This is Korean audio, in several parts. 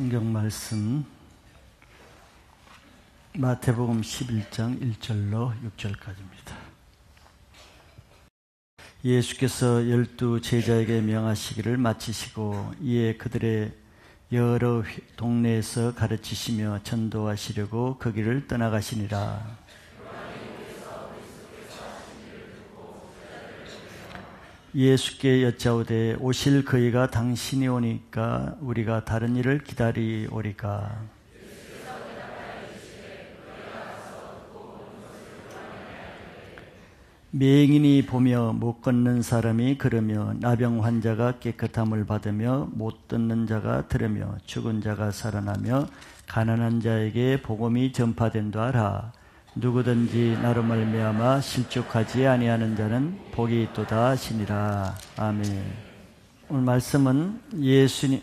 성경 말씀 마태복음 11장 1절로 6절까지입니다. 예수께서 12 제자에게 명하시기를 마치시고 이에 그들의 여러 동네에서 가르치시며 전도하시려고 그 길을 떠나가시니라. 예수께 여짜오되 오실 그이가 당신이 오니까 우리가 다른 일을 기다리오리까? 맹인이 보며 못 걷는 사람이 걸으며 나병 환자가 깨끗함을 받으며 못 듣는 자가 들으며 죽은 자가 살아나며 가난한 자에게 복음이 전파된다 하라. 누구든지 나로 말미암아 실족하지 아니하는 자는 복이 있도다 하시니라. 아멘. 오늘 말씀은 예수님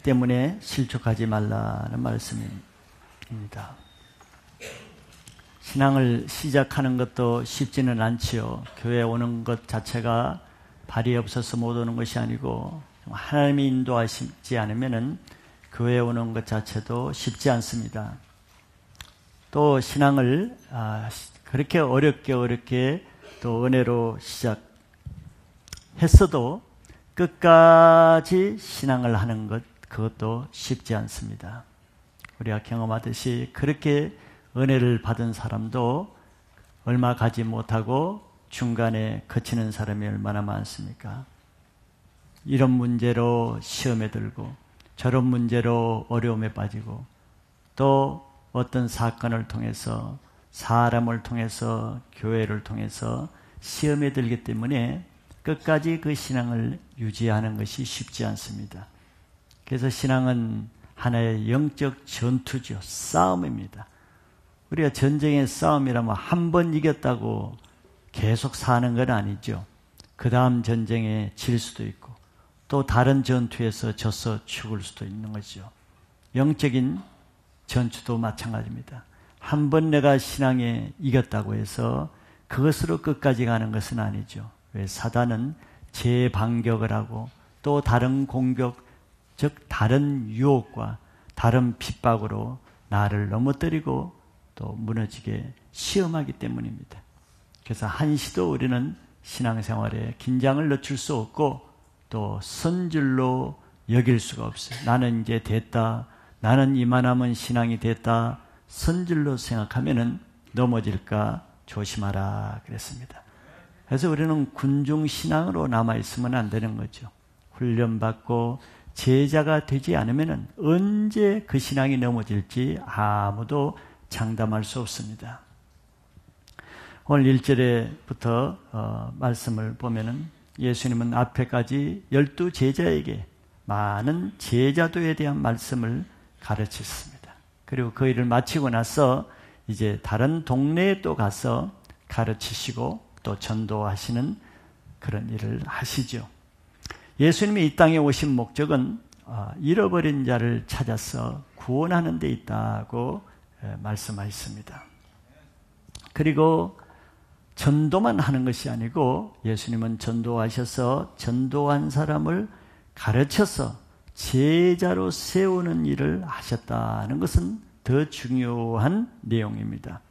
때문에 실족하지 말라는 말씀입니다. 신앙을 시작하는 것도 쉽지는 않지요. 교회에 오는 것 자체가 발이 없어서 못 오는 것이 아니고 하나님이 인도하시지 않으면 교회에 오는 것 자체도 쉽지 않습니다. 또 신앙을 그렇게 어렵게 또 은혜로 시작했어도 끝까지 신앙을 하는 것, 그것도 쉽지 않습니다. 우리가 경험하듯이 그렇게 은혜를 받은 사람도 얼마 가지 못하고 중간에 그치는 사람이 얼마나 많습니까? 이런 문제로 시험에 들고 저런 문제로 어려움에 빠지고 또 어떤 사건을 통해서 사람을 통해서 교회를 통해서 시험에 들기 때문에 끝까지 그 신앙을 유지하는 것이 쉽지 않습니다. 그래서 신앙은 하나의 영적 전투죠. 싸움입니다. 우리가 전쟁의 싸움이라면 한 번 이겼다고 계속 사는 건 아니죠. 그 다음 전쟁에 질 수도 있고 또 다른 전투에서 져서 죽을 수도 있는 거죠. 영적인 전투도 마찬가지입니다. 한 번 내가 신앙에 이겼다고 해서 그것으로 끝까지 가는 것은 아니죠. 왜? 사단은 재반격을 하고 또 다른 공격, 즉 다른 유혹과 다른 핍박으로 나를 넘어뜨리고 또 무너지게 시험하기 때문입니다. 그래서 한시도 우리는 신앙생활에 긴장을 늦출 수 없고 또 선줄로 여길 수가 없어요. 나는 이제 됐다. 나는 이만하면 신앙이 됐다. 선줄로 생각하면은 넘어질까 조심하라 그랬습니다. 그래서 우리는 군중신앙으로 남아있으면 안 되는 거죠. 훈련받고 제자가 되지 않으면은 언제 그 신앙이 넘어질지 아무도 장담할 수 없습니다. 오늘 1절에부터 말씀을 보면은 예수님은 앞에까지 12 제자에게 많은 제자도에 대한 말씀을 가르쳤습니다. 그리고 그 일을 마치고 나서 이제 다른 동네에 또 가서 가르치시고 또 전도하시는 그런 일을 하시죠. 예수님이 이 땅에 오신 목적은 잃어버린 자를 찾아서 구원하는 데 있다고 말씀하셨습니다. 그리고 전도만 하는 것이 아니고 예수님은 전도하셔서 전도한 사람을 가르쳐서 제자로 세우는 일을 하셨다는 것은 더 중요한 내용입니다.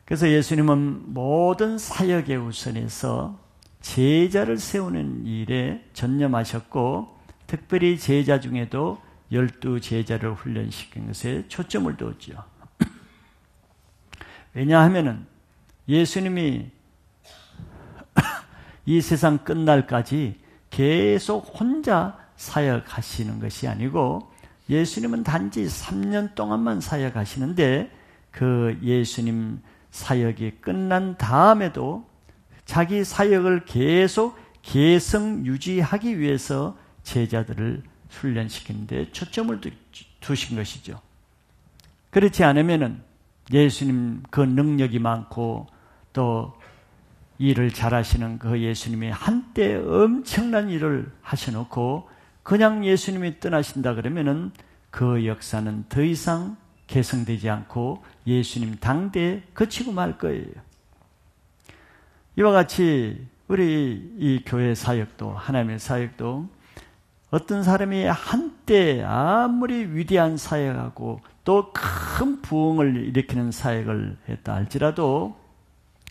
그래서 예수님은 모든 사역의 우선에서 제자를 세우는 일에 전념하셨고 특별히 제자 중에도 12 제자를 훈련시킨 것에 초점을 두었죠. 왜냐하면 예수님이 이 세상 끝날까지 계속 혼자 사역하시는 것이 아니고 예수님은 단지 3년 동안만 사역하시는데 그 예수님 사역이 끝난 다음에도 자기 사역을 계속 계승 유지하기 위해서 제자들을 훈련시키는데 초점을 두신 것이죠. 그렇지 않으면은 예수님 그 능력이 많고 또 일을 잘하시는 그 예수님이 한때 엄청난 일을 하셔놓고 그냥 예수님이 떠나신다 그러면은 그 역사는 더 이상 계승되지 않고 예수님 당대에 그치고 말 거예요. 이와 같이 우리 이 교회 사역도 하나님의 사역도 어떤 사람이 한때 아무리 위대한 사역하고 또 큰 부흥을 일으키는 사역을 했다 할지라도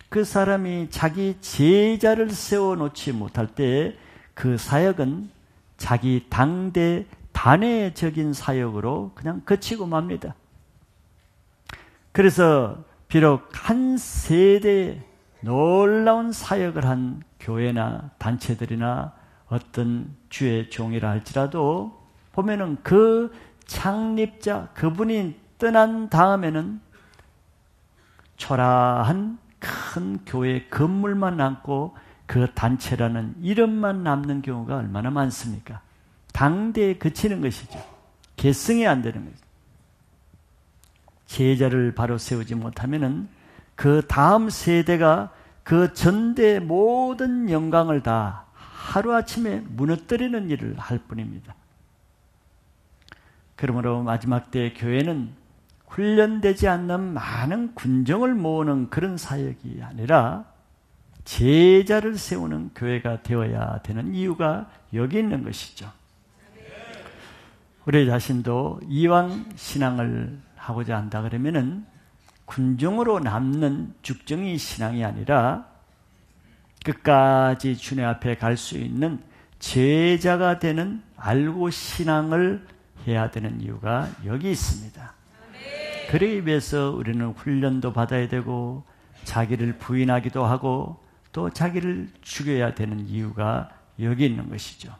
그 사람이 자기 제자를 세워놓지 못할 때 그 사역은 자기 당대 단회적인 사역으로 그냥 그치고 맙니다. 그래서 비록 한 세대에 놀라운 사역을 한 교회나 단체들이나 어떤 주의 종이라 할지라도 보면은 그 창립자, 그분이 떠난 다음에는 초라한 큰 교회 건물만 남고 그 단체라는 이름만 남는 경우가 얼마나 많습니까? 당대에 그치는 것이죠. 계승이 안 되는 거죠. 제자를 바로 세우지 못하면은 그 다음 세대가 그 전대의 모든 영광을 다 하루아침에 무너뜨리는 일을 할 뿐입니다. 그러므로 마지막 때의 교회는 훈련되지 않는 많은 군정을 모으는 그런 사역이 아니라 제자를 세우는 교회가 되어야 되는 이유가 여기 있는 것이죠. 우리 자신도 이왕 신앙을 하고자 한다 그러면은 군중으로 남는 죽정이 신앙이 아니라 끝까지 주님 앞에 갈 수 있는 제자가 되는 알고 신앙을 해야 되는 이유가 여기 있습니다. 그러기 위해서 우리는 훈련도 받아야 되고 자기를 부인하기도 하고 또 자기를 죽여야 되는 이유가 여기 있는 것이죠.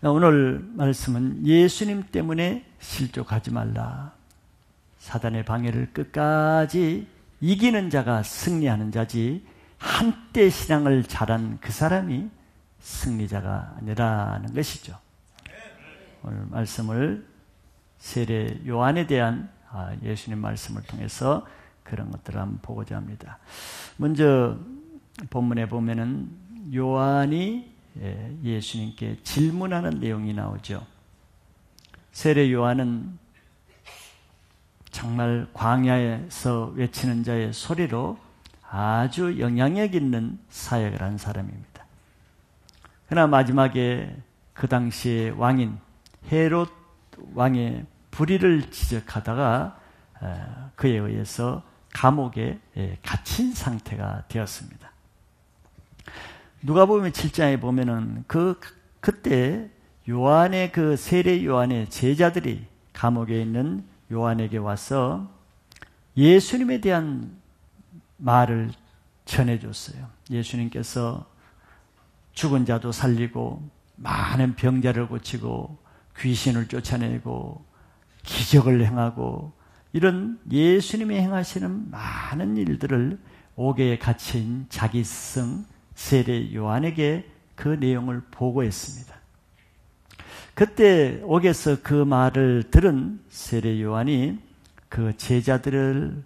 오늘 말씀은 예수님 때문에 실족하지 말라. 사단의 방해를 끝까지 이기는 자가 승리하는 자지 한때 신앙을 잘한 그 사람이 승리자가 아니라는 것이죠. 오늘 말씀을 세례 요한에 대한 예수님 말씀을 통해서 그런 것들을 한번 보고자 합니다. 먼저 본문에 보면은 요한이 예수님께 질문하는 내용이 나오죠. 세례 요한은 정말 광야에서 외치는 자의 소리로 아주 영향력 있는 사역을 한 사람입니다. 그러나 마지막에 그 당시의 왕인 헤롯 왕의 불의를 지적하다가 그에 의해서 감옥에 갇힌 상태가 되었습니다. 누가복음 7장에 보면은 그때 요한의 그 세례 요한의 제자들이 감옥에 있는 요한에게 와서 예수님에 대한 말을 전해줬어요. 예수님께서 죽은 자도 살리고 많은 병자를 고치고 귀신을 쫓아내고 기적을 행하고 이런 예수님이 행하시는 많은 일들을 옥에 갇힌 자기성 세례 요한에게 그 내용을 보고했습니다. 그때 옥에서 그 말을 들은 세례 요한이 그 제자들을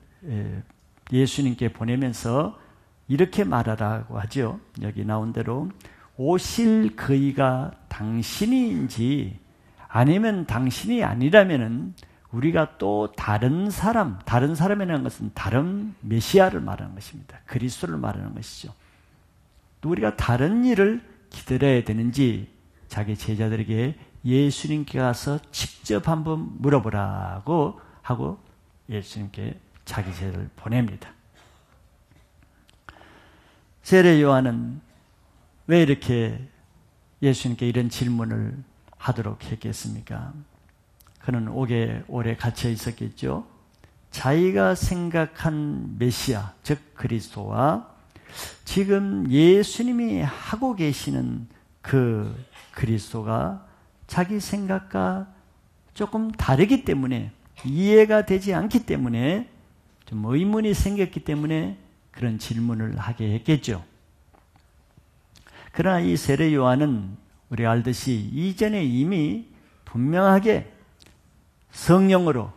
예수님께 보내면서 이렇게 말하라고 하죠. 여기 나온 대로 오실 그이가 당신이인지 아니면 당신이 아니라면은 우리가 또 다른 사람이라는 것은 다른 메시아를 말하는 것입니다. 그리스도를 말하는 것이죠. 또 우리가 다른 일을 기다려야 되는지 자기 제자들에게 예수님께 가서 직접 한번 물어보라고 하고 예수님께 자기 제자를 보냅니다. 세례 요한은 왜 이렇게 예수님께 이런 질문을 하도록 했겠습니까? 그는 옥에 오래 갇혀 있었겠죠. 자기가 생각한 메시아, 즉 그리스도와 지금 예수님이 하고 계시는 그 그리스도가 자기 생각과 조금 다르기 때문에 이해가 되지 않기 때문에 좀 의문이 생겼기 때문에 그런 질문을 하게 했겠죠. 그러나 이 세례 요한은 우리 알듯이 이전에 이미 분명하게 성령으로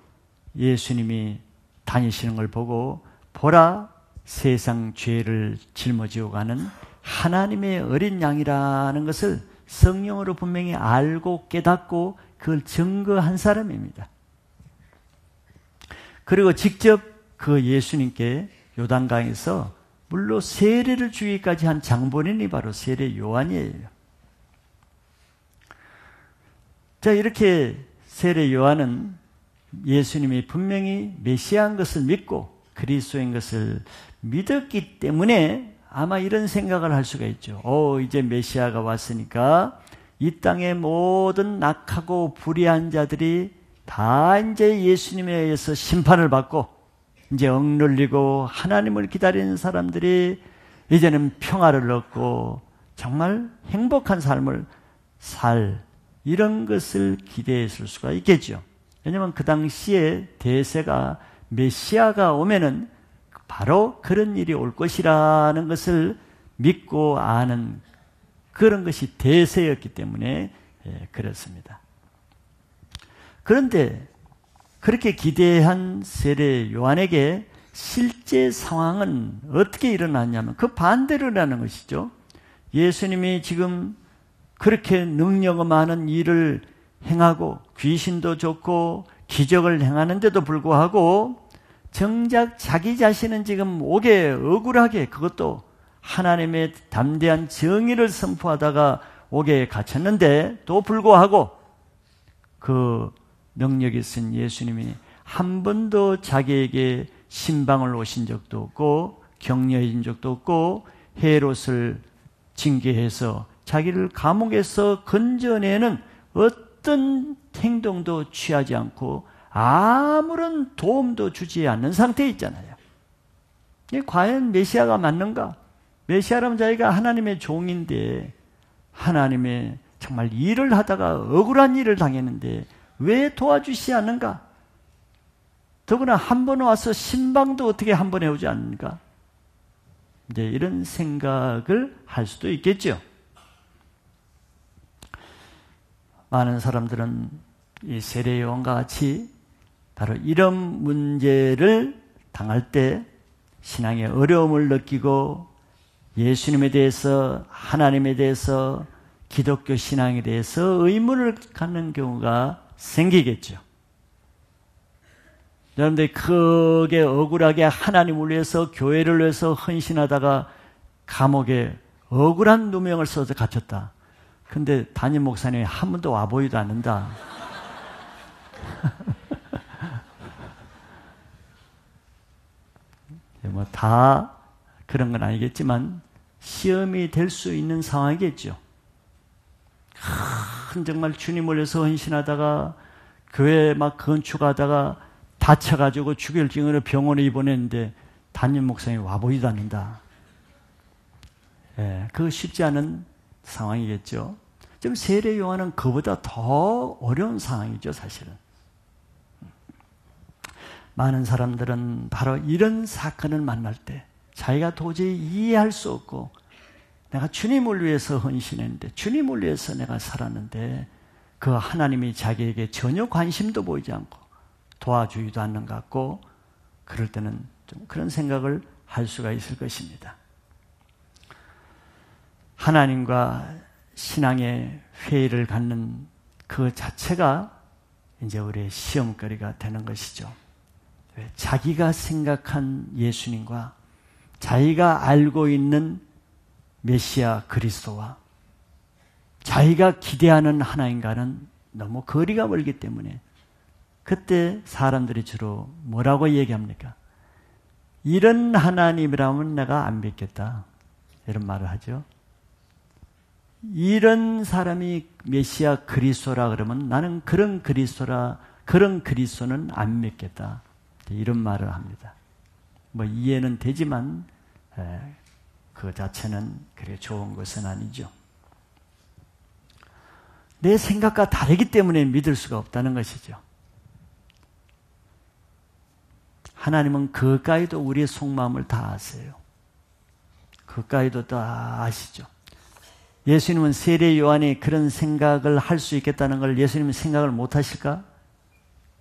예수님이 다니시는 걸 보고 보라 세상 죄를 짊어지고 가는 하나님의 어린 양이라는 것을 성령으로 분명히 알고 깨닫고 그걸 증거한 사람입니다. 그리고 직접 그 예수님께 요단강에서 물로 세례를 주기까지 한 장본인이 바로 세례 요한이에요. 자, 이렇게 세례 요한은 예수님이 분명히 메시아인 것을 믿고 그리스도인 것을 믿었기 때문에 아마 이런 생각을 할 수가 있죠. 이제 메시아가 왔으니까 이 땅의 모든 악하고 불의한 자들이 다 이제 예수님에 의해서 심판을 받고 이제 억눌리고 하나님을 기다리는 사람들이 이제는 평화를 얻고 정말 행복한 삶을 이런 것을 기대했을 수가 있겠죠. 왜냐하면 그 당시에 대세가 메시아가 오면은 바로 그런 일이 올 것이라는 것을 믿고 아는 그런 것이 대세였기 때문에 그렇습니다. 그런데 그렇게 기대한 세례 요한에게 실제 상황은 어떻게 일어났냐면 그 반대로 일어나는 것이죠. 예수님이 지금 그렇게 능력 많은 일을 행하고 귀신도 쫓고 기적을 행하는데도 불구하고 정작 자기 자신은 지금 옥에 억울하게 그것도 하나님의 담대한 정의를 선포하다가 옥에 갇혔는데 또 불구하고 그 능력이 있은 예수님이 한 번도 자기에게 신방을 오신 적도 없고 격려해 준 적도 없고 헤롯을 징계해서 자기를 감옥에서 건져내는 어떤 행동도 취하지 않고 아무런 도움도 주지 않는 상태에 있잖아요. 과연 메시아가 맞는가? 메시아라면 자기가 하나님의 종인데 하나님의 정말 일을 하다가 억울한 일을 당했는데 왜 도와주시지 않는가? 더구나 한 번 와서 신방도 어떻게 한 번 해오지 않는가? 이제 이런 생각을 할 수도 있겠죠. 많은 사람들은 이 세례 요한과 같이 바로 이런 문제를 당할 때 신앙의 어려움을 느끼고 예수님에 대해서 하나님에 대해서 기독교 신앙에 대해서 의문을 갖는 경우가 생기겠죠. 여러분들이 크게 억울하게 하나님을 위해서 교회를 위해서 헌신하다가 감옥에 억울한 누명을 써서 갇혔다. 근데 담임 목사님이 한 번도 와보지도 않는다. 뭐 다 그런 건 아니겠지만 시험이 될 수 있는 상황이겠죠. 정말 주님을 위해서 헌신하다가 교회 막 건축하다가 다쳐가지고 죽을 징후로 병원에 입원했는데 담임 목사님이 와보지도 않는다. 그거 쉽지 않은 상황이겠죠. 좀 세례 요한은 그보다 더 어려운 상황이죠, 사실은. 많은 사람들은 바로 이런 사건을 만날 때 자기가 도저히 이해할 수 없고 내가 주님을 위해서 헌신했는데 주님을 위해서 내가 살았는데 그 하나님이 자기에게 전혀 관심도 보이지 않고 도와주지도 않는 것 같고 그럴 때는 좀 그런 생각을 할 수가 있을 것입니다. 하나님과 신앙의 회의를 갖는 그 자체가 이제 우리의 시험거리가 되는 것이죠. 자기가 생각한 예수님과 자기가 알고 있는 메시아 그리스도와 자기가 기대하는 하나님과는 너무 거리가 멀기 때문에 그때 사람들이 주로 뭐라고 얘기합니까? 이런 하나님이라면 내가 안 믿겠다. 이런 말을 하죠. 이런 사람이 메시아 그리스도라 그러면 나는 그런 그리스도는 안 믿겠다. 이런 말을 합니다. 뭐 이해는 되지만 그 자체는 그렇게 좋은 것은 아니죠. 내 생각과 다르기 때문에 믿을 수가 없다는 것이죠. 하나님은 그까이도 우리의 속마음을 다 아세요. 그까이도 다 아시죠. 예수님은 세례 요한이 그런 생각을 할 수 있겠다는 걸 예수님은 생각을 못 하실까?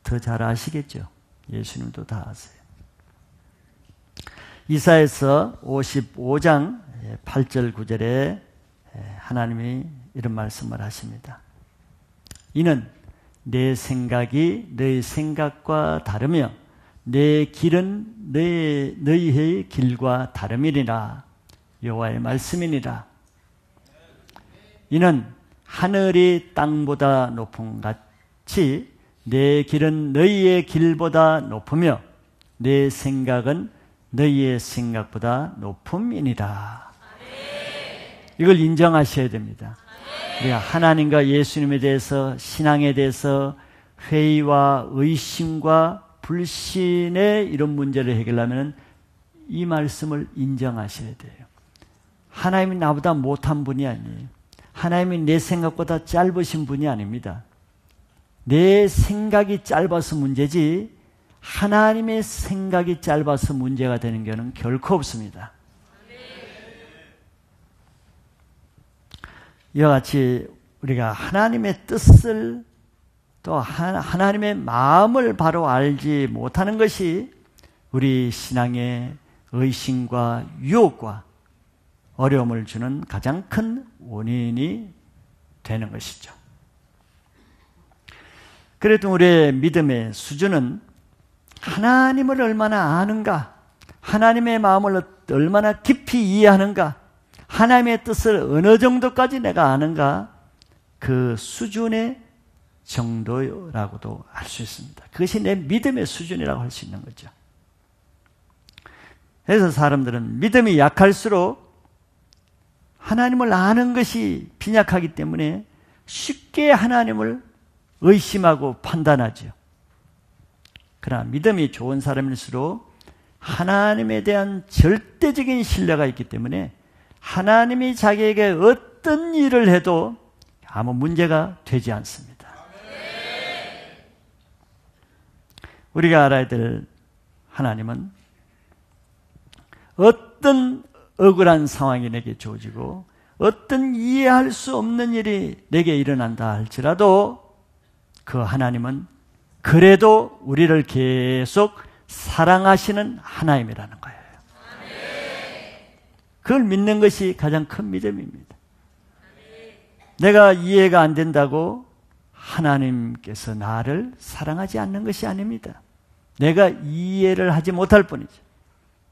더 잘 아시겠죠. 예수님도 다 아세요. 이사야서 55장 8절 9절에 하나님이 이런 말씀을 하십니다. 이는 내 생각이 너희 생각과 다르며 내 길은 너희의 길과 다름이니라. 여호와의 말씀이니라. 이는 하늘이 땅보다 높음 같이 내 길은 너희의 길보다 높으며 내 생각은 너희의 생각보다 높음이니라. 이걸 인정하셔야 됩니다. 우리가 하나님과 예수님에 대해서, 신앙에 대해서 회의와 의심과 불신의 이런 문제를 해결하면 이 말씀을 인정하셔야 돼요. 하나님이 나보다 못한 분이 아니에요. 하나님이 내 생각보다 짧으신 분이 아닙니다. 내 생각이 짧아서 문제지 하나님의 생각이 짧아서 문제가 되는 경우는 결코 없습니다. 이와 같이 우리가 하나님의 뜻을 또 하나님의 마음을 바로 알지 못하는 것이 우리 신앙의 의심과 유혹과 어려움을 주는 가장 큰 원인이 되는 것이죠. 그래도 우리의 믿음의 수준은 하나님을 얼마나 아는가, 하나님의 마음을 얼마나 깊이 이해하는가, 하나님의 뜻을 어느 정도까지 내가 아는가, 그 수준의 정도라고도 할 수 있습니다. 그것이 내 믿음의 수준이라고 할 수 있는 거죠. 그래서 사람들은 믿음이 약할수록 하나님을 아는 것이 빈약하기 때문에 쉽게 하나님을 의심하고 판단하죠. 그러나 믿음이 좋은 사람일수록 하나님에 대한 절대적인 신뢰가 있기 때문에 하나님이 자기에게 어떤 일을 해도 아무 문제가 되지 않습니다. 우리가 알아야 될 하나님은 어떤 억울한 상황이 내게 주어지고 어떤 이해할 수 없는 일이 내게 일어난다 할지라도 그 하나님은 그래도 우리를 계속 사랑하시는 하나님이라는 거예요. 그걸 믿는 것이 가장 큰 믿음입니다. 내가 이해가 안 된다고 하나님께서 나를 사랑하지 않는 것이 아닙니다. 내가 이해를 하지 못할 뿐이죠.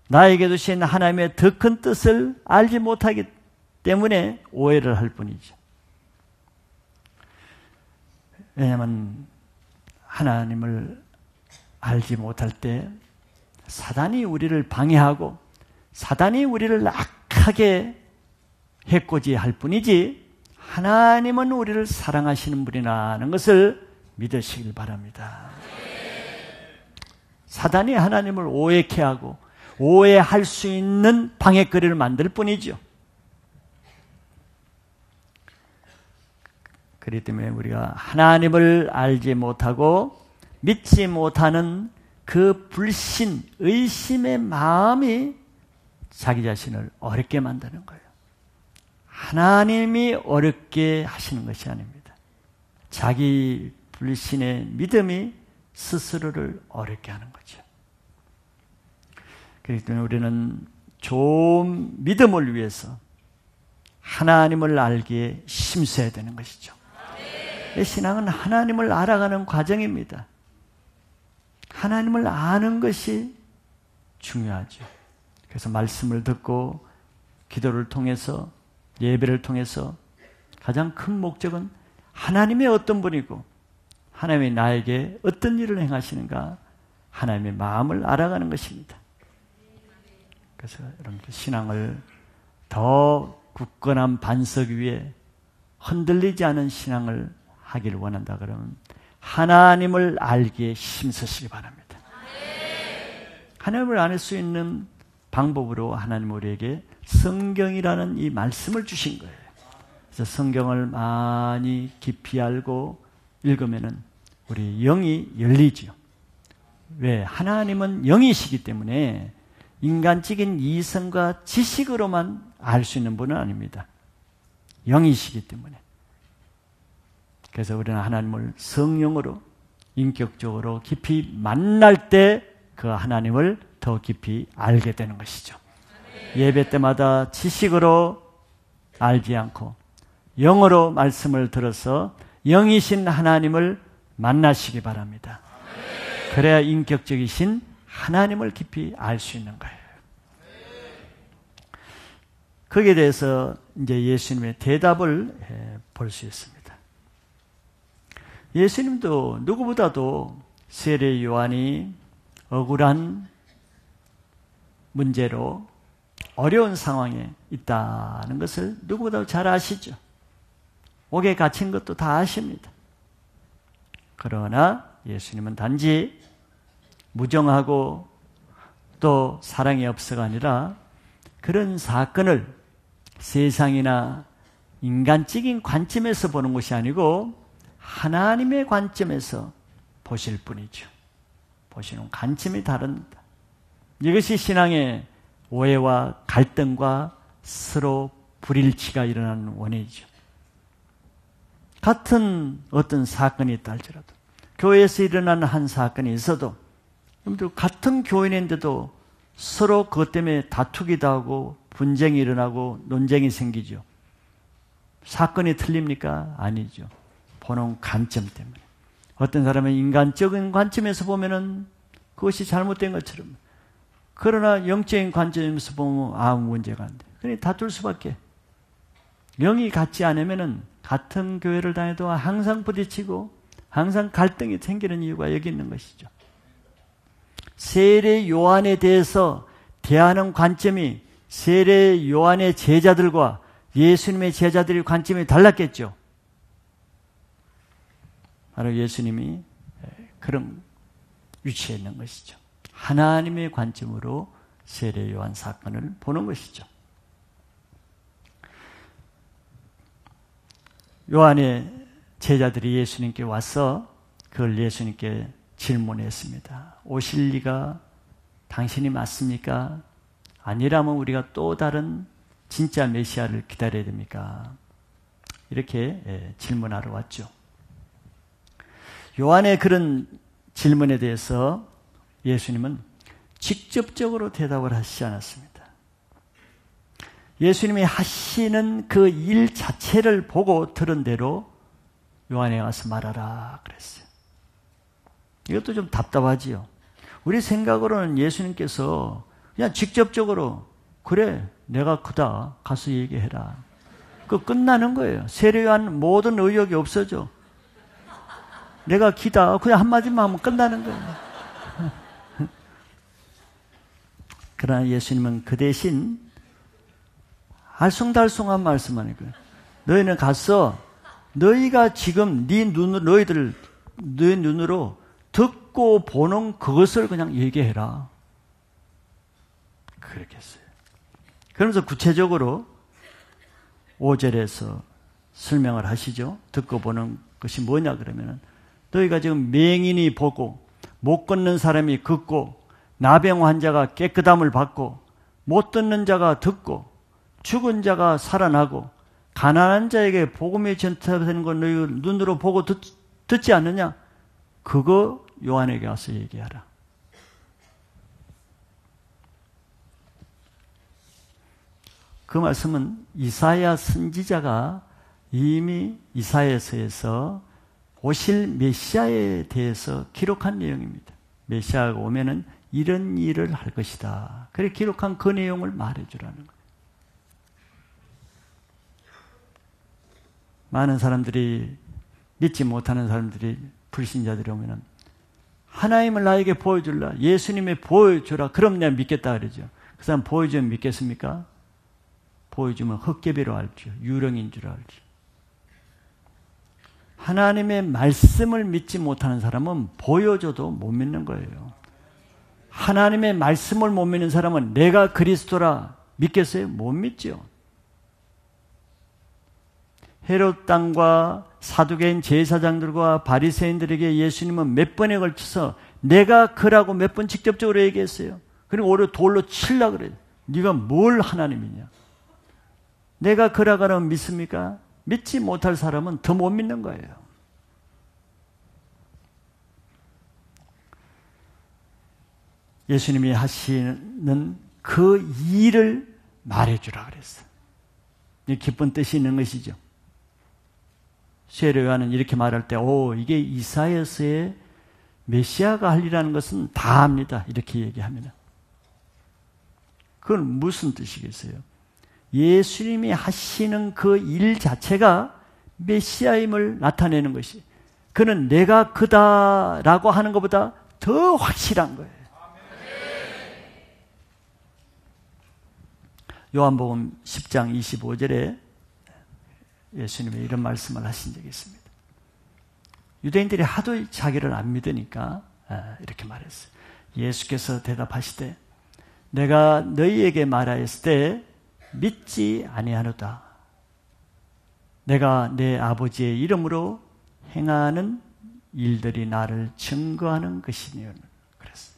나에게 주신 하나님의 더 큰 뜻을 알지 못하기 때문에 오해를 할 뿐이죠. 왜냐하면 하나님을 알지 못할 때 사단이 우리를 방해하고 사단이 우리를 악하게 해코지할 뿐이지 하나님은 우리를 사랑하시는 분이라는 것을 믿으시길 바랍니다. 사단이 하나님을 오해케 하고 오해할 수 있는 방해거리를 만들 뿐이죠. 그렇기 때문에 우리가 하나님을 알지 못하고 믿지 못하는 그 불신, 의심의 마음이 자기 자신을 어렵게 만드는 거예요. 하나님이 어렵게 하시는 것이 아닙니다. 자기 불신의 믿음이 스스로를 어렵게 하는 거죠. 그렇기 때문에 우리는 좋은 믿음을 위해서 하나님을 알기에 힘써야 되는 것이죠. 신앙은 하나님을 알아가는 과정입니다. 하나님을 아는 것이 중요하죠. 그래서 말씀을 듣고 기도를 통해서 예배를 통해서 가장 큰 목적은 하나님이 어떤 분이고 하나님이 나에게 어떤 일을 행하시는가 하나님의 마음을 알아가는 것입니다. 그래서 여러분들 신앙을 더 굳건한 반석 위에 흔들리지 않은 신앙을 하기를 원한다 그러면 하나님을 알기에 힘쓰시기 바랍니다. 하나님을 알 수 있는 방법으로 하나님 우리에게 성경이라는 이 말씀을 주신 거예요. 그래서 성경을 많이 깊이 알고 읽으면은 우리 영이 열리죠. 왜? 하나님은 영이시기 때문에 인간적인 이성과 지식으로만 알 수 있는 분은 아닙니다. 영이시기 때문에. 그래서 우리는 하나님을 성령으로 인격적으로 깊이 만날 때 그 하나님을 더 깊이 알게 되는 것이죠. 예배 때마다 지식으로 알지 않고 영으로 말씀을 들어서 영이신 하나님을 만나시기 바랍니다. 그래야 인격적이신 하나님을 깊이 알 수 있는 거예요. 거기에 대해서 이제 예수님의 대답을 볼 수 있습니다. 예수님도 누구보다도 세례 요한이 억울한 문제로 어려운 상황에 있다는 것을 누구보다도 잘 아시죠. 옥에 갇힌 것도 다 아십니다. 그러나 예수님은 단지 무정하고 또 사랑이 없어가 아니라 그런 사건을 세상이나 인간적인 관점에서 보는 것이 아니고 하나님의 관점에서 보실 분이죠. 보시는 관점이 다릅니다. 이것이 신앙의 오해와 갈등과 서로 불일치가 일어나는 원인이죠. 같은 어떤 사건이 있다 할지라도 교회에서 일어나는 한 사건이 있어도 같은 교인인데도 서로 그것 때문에 다투기도 하고 분쟁이 일어나고 논쟁이 생기죠. 사건이 틀립니까? 아니죠. 보는 관점 때문에. 어떤 사람은 인간적인 관점에서 보면은 그것이 잘못된 것처럼, 그러나 영적인 관점에서 보면 아무 문제가 안 돼. 그러니 다툴 수밖에. 영이 같지 않으면은 같은 교회를 다녀도 항상 부딪히고 항상 갈등이 생기는 이유가 여기 있는 것이죠. 세례 요한에 대해서 대하는 관점이 세례 요한의 제자들과 예수님의 제자들의 관점이 달랐겠죠. 바로 예수님이 그런 위치에 있는 것이죠. 하나님의 관점으로 세례 요한 사건을 보는 것이죠. 요한의 제자들이 예수님께 와서 그걸 예수님께 질문했습니다. 오실 리가 당신이 맞습니까? 아니라면 우리가 또 다른 진짜 메시아를 기다려야 됩니까? 이렇게 질문하러 왔죠. 요한의 그런 질문에 대해서 예수님은 직접적으로 대답을 하시지 않았습니다. 예수님이 하시는 그 일 자체를 보고 들은 대로 요한에 와서 말하라 그랬어요. 이것도 좀 답답하지요. 우리 생각으로는 예수님께서 그냥 직접적으로 그래 내가 크다 가서 얘기해라. 그거 끝나는 거예요. 세례요한 모든 의욕이 없어져. 내가 기다 그냥 한마디만 하면 끝나는 거예요. 그러나 예수님은 그 대신 알쏭달쏭한 말씀하는 거예요. 너희는 가서 너희가 지금 네 눈으로 듣고 보는 그것을 그냥 얘기해라. 그렇게 했어요. 그러면서 구체적으로 5절에서 설명을 하시죠. 듣고 보는 것이 뭐냐 그러면은 너희가 지금 맹인이 보고 못 걷는 사람이 걷고 나병 환자가 깨끗함을 받고 못 듣는 자가 듣고 죽은 자가 살아나고 가난한 자에게 복음이 전파되는 걸 너희 눈으로 보고 듣지 않느냐? 그거 요한에게 와서 얘기하라. 그 말씀은 이사야 선지자가 이미 이사야서에서 오실 메시아에 대해서 기록한 내용입니다. 메시아가 오면은 이런 일을 할 것이다. 그래 기록한 그 내용을 말해주라는 거예요. 많은 사람들이 믿지 못하는 사람들이 불신자들이 오면은 하나님을 나에게 보여줄라. 예수님이 보여주라. 그럼 내가 믿겠다 그러죠. 그 사람 보여주면 믿겠습니까? 보여주면 헛개비로 알죠. 유령인 줄 알죠. 하나님의 말씀을 믿지 못하는 사람은 보여줘도 못 믿는 거예요. 하나님의 말씀을 못 믿는 사람은 내가 그리스도라 믿겠어요? 못 믿죠. 헤롯 땅과 사두개인 제사장들과 바리새인들에게 예수님은 몇 번에 걸쳐서 내가 그라고 몇 번 직접적으로 얘기했어요. 그리고 오히려 돌로 칠라 그래요. 네가 뭘 하나님이냐? 내가 그라고 하면 믿습니까? 믿지 못할 사람은 더 못 믿는 거예요. 예수님이 하시는 그 일을 말해주라 그랬어요. 이 기쁜 뜻이 있는 것이죠. 세례 요한은 이렇게 말할 때, 이게 이사야서의 메시아가 할 일이라는 것은 다 압니다. 이렇게 얘기하면. 그건 무슨 뜻이겠어요? 예수님이 하시는 그 일 자체가 메시아임을 나타내는 것이, 그는 내가 그다라고 하는 것보다 더 확실한 거예요. 요한복음 10장 25절에 예수님이 이런 말씀을 하신 적이 있습니다. 유대인들이 하도 자기를 안 믿으니까 이렇게 말했어요. 예수께서 대답하시되 내가 너희에게 말하였을 때 믿지 아니하노다. 내가 내 아버지의 이름으로 행하는 일들이 나를 증거하는 것이니요. 그랬어요.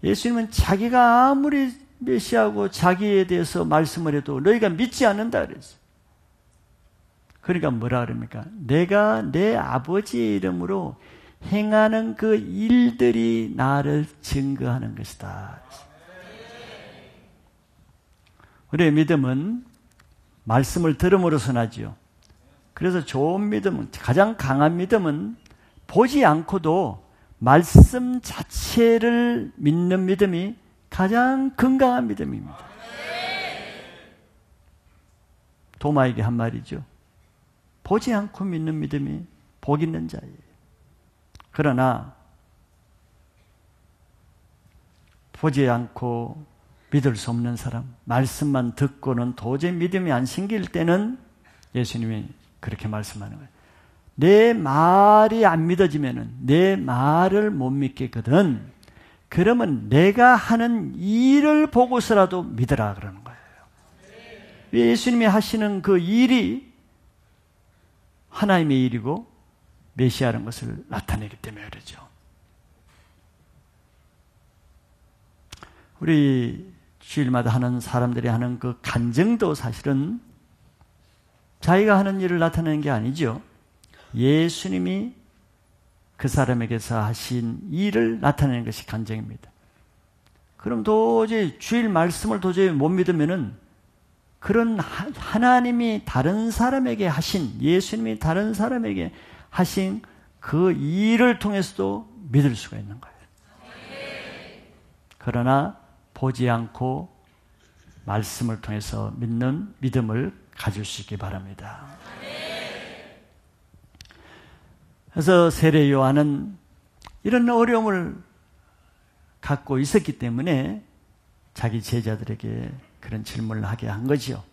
예수님은 자기가 아무리 메시아고 자기에 대해서 말씀을 해도 너희가 믿지 않는다 그랬어요. 그러니까 뭐라 그럽니까? 내가 내 아버지의 이름으로 행하는 그 일들이 나를 증거하는 것이다. 우리의 믿음은 말씀을 들음으로써 나지요. 그래서 좋은 믿음은, 가장 강한 믿음은 보지 않고도 말씀 자체를 믿는 믿음이 가장 건강한 믿음입니다. 도마에게 한 말이죠. 보지 않고 믿는 믿음이 복 있는 자예요. 그러나 보지 않고 믿을 수 없는 사람, 말씀만 듣고는 도저히 믿음이 안 생길 때는 예수님이 그렇게 말씀하는 거예요. 내 말이 안 믿어지면은 내 말을 못 믿겠거든. 그러면 내가 하는 일을 보고서라도 믿으라 그러는 거예요. 예수님이 하시는 그 일이 하나님의 일이고 메시아라는 것을 나타내기 때문에 그러죠. 우리 주일마다 하는 사람들이 하는 그 간증도 사실은 자기가 하는 일을 나타내는 게 아니죠. 예수님이 그 사람에게서 하신 일을 나타내는 것이 간증입니다. 그럼 도저히 주일 말씀을 도저히 못 믿으면은 그런 하나님이 다른 사람에게 하신, 예수님이 다른 사람에게 하신 그 일을 통해서도 믿을 수가 있는 거예요. 그러나 보지 않고 말씀을 통해서 믿는 믿음을 가질 수 있기 바랍니다. 그래서 세례 요한은 이런 어려움을 갖고 있었기 때문에 자기 제자들에게 그런 질문을 하게 한 거죠.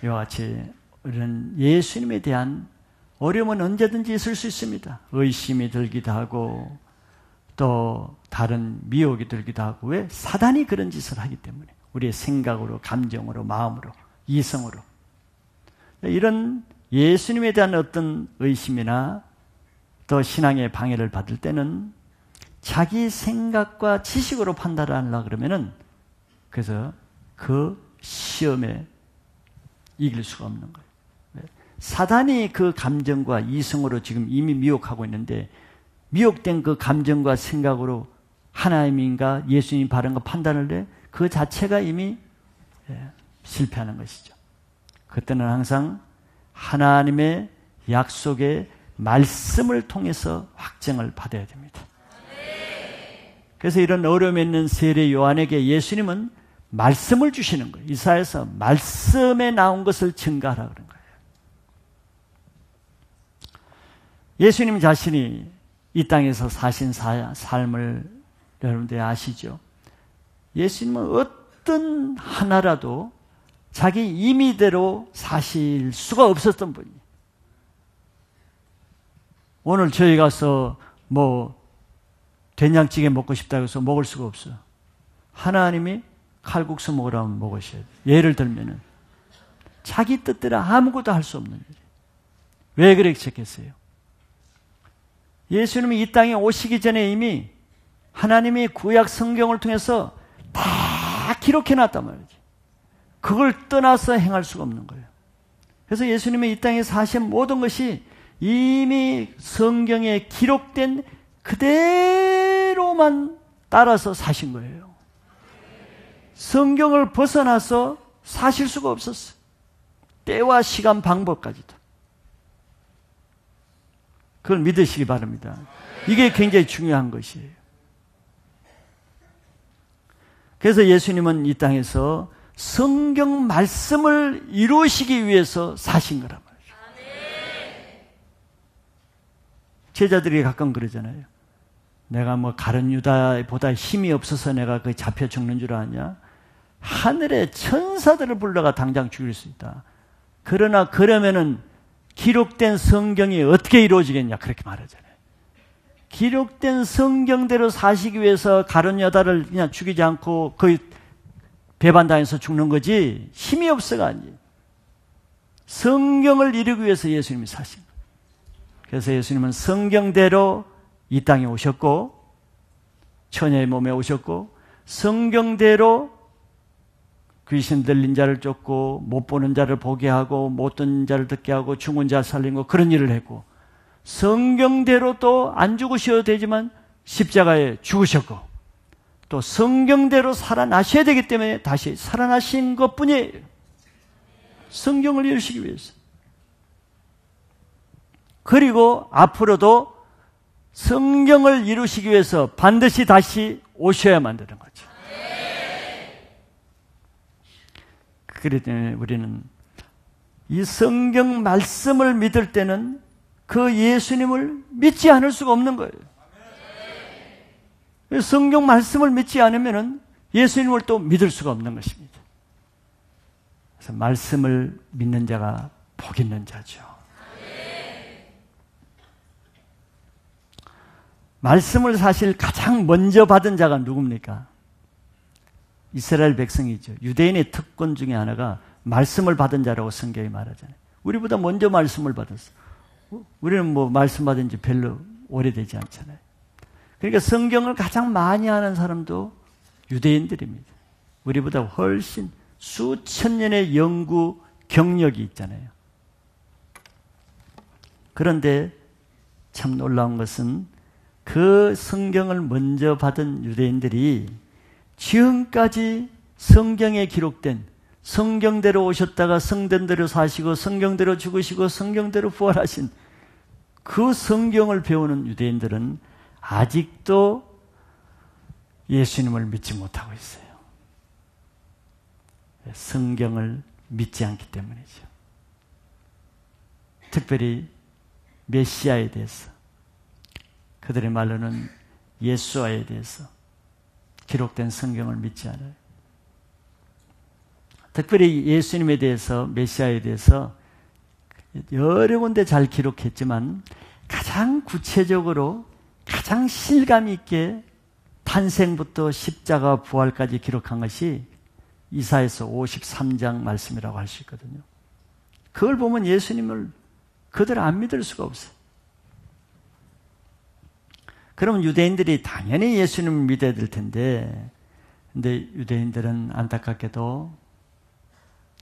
이와 같이 우리는 예수님에 대한 어려움은 언제든지 있을 수 있습니다. 의심이 들기도 하고 또 다른 미혹이 들기도 하고, 왜? 사단이 그런 짓을 하기 때문에. 우리의 생각으로, 감정으로, 마음으로, 이성으로. 이런 예수님에 대한 어떤 의심이나 또 신앙의 방해를 받을 때는 자기 생각과 지식으로 판단을 하려고 그러면은 그래서 그 시험에 이길 수가 없는 거예요. 사단이 그 감정과 이성으로 지금 이미 미혹하고 있는데, 미혹된 그 감정과 생각으로 하나님인가 예수님이 바른 거 판단을 해, 그 자체가 이미 실패하는 것이죠. 그때는 항상 하나님의 약속의 말씀을 통해서 확증을 받아야 됩니다. 그래서 이런 어려움에 있는 세례 요한에게 예수님은 말씀을 주시는 거예요. 이사야서 말씀에 나온 것을 증거하라 그런 거예요. 예수님 자신이 이 땅에서 사신 삶을 여러분들이 아시죠? 예수님은 어떤 하나라도 자기 임의대로 사실 수가 없었던 분이에요. 오늘 저희 가서 된장찌개 먹고 싶다고 해서 먹을 수가 없어요. 하나님이 칼국수 먹으라면 먹으셔야 돼요. 예를 들면은 자기 뜻대로 아무것도 할 수 없는 일이에요. 왜 그랬겠어요? 예수님이 이 땅에 오시기 전에 이미 하나님이 구약 성경을 통해서 다 기록해놨단 말이지. 그걸 떠나서 행할 수가 없는 거예요. 그래서 예수님이 이 땅에 사신 모든 것이 이미 성경에 기록된 그대로만 따라서 사신 거예요. 성경을 벗어나서 사실 수가 없었어요. 때와 시간, 방법까지도. 그걸 믿으시기 바랍니다. 이게 굉장히 중요한 것이에요. 그래서 예수님은 이 땅에서 성경 말씀을 이루시기 위해서 사신 거란 말이죠. 제자들이 가끔 그러잖아요. 내가 뭐 가룟 유다보다 힘이 없어서 내가 그 잡혀 죽는 줄 아냐? 하늘의 천사들을 불러가 당장 죽일 수 있다. 그러나 그러면은 기록된 성경이 어떻게 이루어지겠냐? 그렇게 말하잖아요. 기록된 성경대로 사시기 위해서 가룟 유다를 그냥 죽이지 않고 거의 배반당해서 죽는 거지 힘이 없어가 아니에요. 성경을 이루기 위해서 예수님이 사신 거예요. 그래서 예수님은 성경대로 이 땅에 오셨고 처녀의 몸에 오셨고 성경대로 귀신 들린 자를 쫓고 못 보는 자를 보게 하고 못 듣는 자를 듣게 하고 죽은 자 살린 거 그런 일을 했고 성경대로 또 안 죽으셔도 되지만 십자가에 죽으셨고 또 성경대로 살아나셔야 되기 때문에 다시 살아나신 것뿐이에요. 성경을 이루시기 위해서. 그리고 앞으로도 성경을 이루시기 위해서 반드시 다시 오셔야만 되는 거죠. 그렇기 때문에 우리는 이 성경 말씀을 믿을 때는 그 예수님을 믿지 않을 수가 없는 거예요. 성경 말씀을 믿지 않으면 예수님을 또 믿을 수가 없는 것입니다. 그래서 말씀을 믿는 자가 복 있는 자죠. 말씀을 사실 가장 먼저 받은 자가 누굽니까? 이스라엘 백성이죠. 유대인의 특권 중에 하나가 말씀을 받은 자라고 성경이 말하잖아요. 우리보다 먼저 말씀을 받았어. 우리는 뭐 말씀 받은 지 별로 오래되지 않잖아요. 그러니까 성경을 가장 많이 아는 사람도 유대인들입니다. 우리보다 훨씬 수천 년의 연구 경력이 있잖아요. 그런데 참 놀라운 것은 그 성경을 먼저 받은 유대인들이 지금까지 성경에 기록된 성경대로 오셨다가 성전대로 사시고 성경대로 죽으시고 성경대로 부활하신 그 성경을 배우는 유대인들은 아직도 예수님을 믿지 못하고 있어요. 성경을 믿지 않기 때문이죠. 특별히 메시아에 대해서, 그들의 말로는 예수와에 대해서 기록된 성경을 믿지 않아요. 특별히 예수님에 대해서, 메시아에 대해서 여러 군데 잘 기록했지만 가장 구체적으로 가장 실감 있게 탄생부터 십자가 부활까지 기록한 것이 이사야서 53장 말씀이라고 할 수 있거든요. 그걸 보면 예수님을 그들 안 믿을 수가 없어요. 그럼 유대인들이 당연히 예수님을 믿어야 될 텐데, 근데 유대인들은 안타깝게도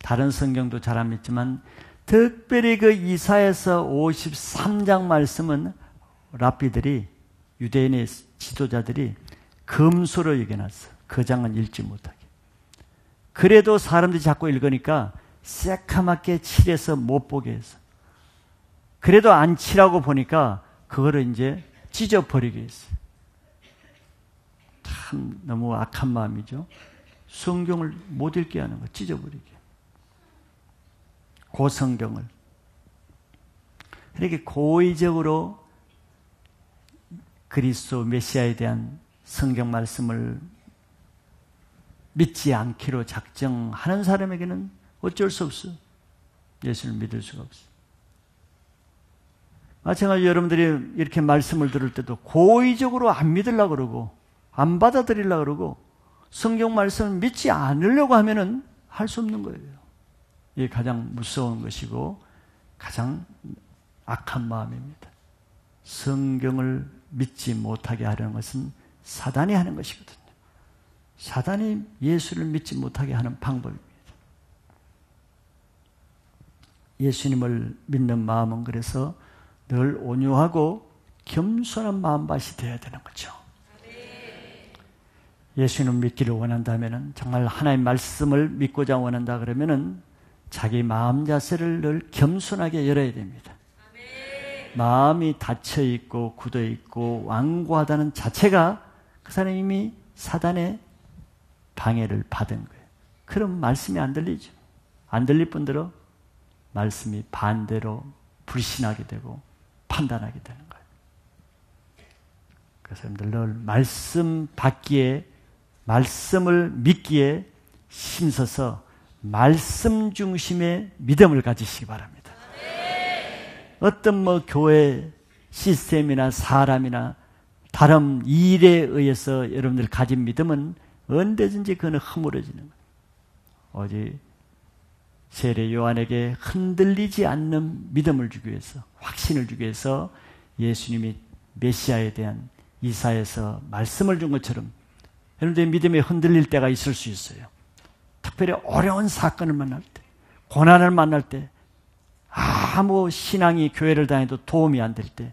다른 성경도 잘 안 믿지만 특별히 그 이사야서 53장 말씀은 랍비들이, 유대인의 지도자들이 금수로 읽어놨어요. 그 장은 읽지 못하게. 그래도 사람들이 자꾸 읽으니까 새카맣게 칠해서 못 보게 했어. 그래도 안 칠하고 보니까 그거를 이제 찢어버리게 했어요. 참 너무 악한 마음이죠. 성경을 못 읽게 하는 거, 찢어버리게. 그 성경을. 이렇게 고의적으로 그리스도 메시아에 대한 성경 말씀을 믿지 않기로 작정하는 사람에게는 어쩔 수 없어요. 예수를 믿을 수가 없어요. 마찬가지로 여러분들이 이렇게 말씀을 들을 때도 고의적으로 안 믿으려고 그러고 안 받아들이려고 그러고 성경 말씀을 믿지 않으려고 하면은 할 수 없는 거예요. 이게 가장 무서운 것이고 가장 악한 마음입니다. 성경을 믿지 못하게 하려는 것은 사단이 하는 것이거든요. 사단이 예수를 믿지 못하게 하는 방법입니다. 예수님을 믿는 마음은 그래서 늘 온유하고 겸손한 마음밭이 되어야 되는 거죠. 예수님을 믿기를 원한다면, 정말 하나님의 말씀을 믿고자 원한다 그러면은 자기 마음 자세를 늘 겸손하게 열어야 됩니다. 마음이 닫혀 있고 굳어 있고 완고하다는 자체가 그 사람이 이미 사단의 방해를 받은 거예요. 그럼 말씀이 안 들리죠. 안 들릴 뿐더러 말씀이 반대로 불신하게 되고 판단하게 되는 거예요. 그래서 여러분들 늘 말씀 받기에, 말씀을 믿기에 힘써서 말씀 중심의 믿음을 가지시기 바랍니다. 어떤 교회 시스템이나 사람이나 다른 일에 의해서 여러분들 가진 믿음은 언제든지 그는 허물어지는 거예요. 오직 세례 요한에게 흔들리지 않는 믿음을 주기 위해서, 확신을 주기 위해서 예수님이 메시아에 대한 이사야에서 말씀을 준 것처럼 여러분들의 믿음이 흔들릴 때가 있을 수 있어요. 특별히 어려운 사건을 만날 때, 고난을 만날 때, 아무 신앙이 교회를 다녀도 도움이 안 될 때,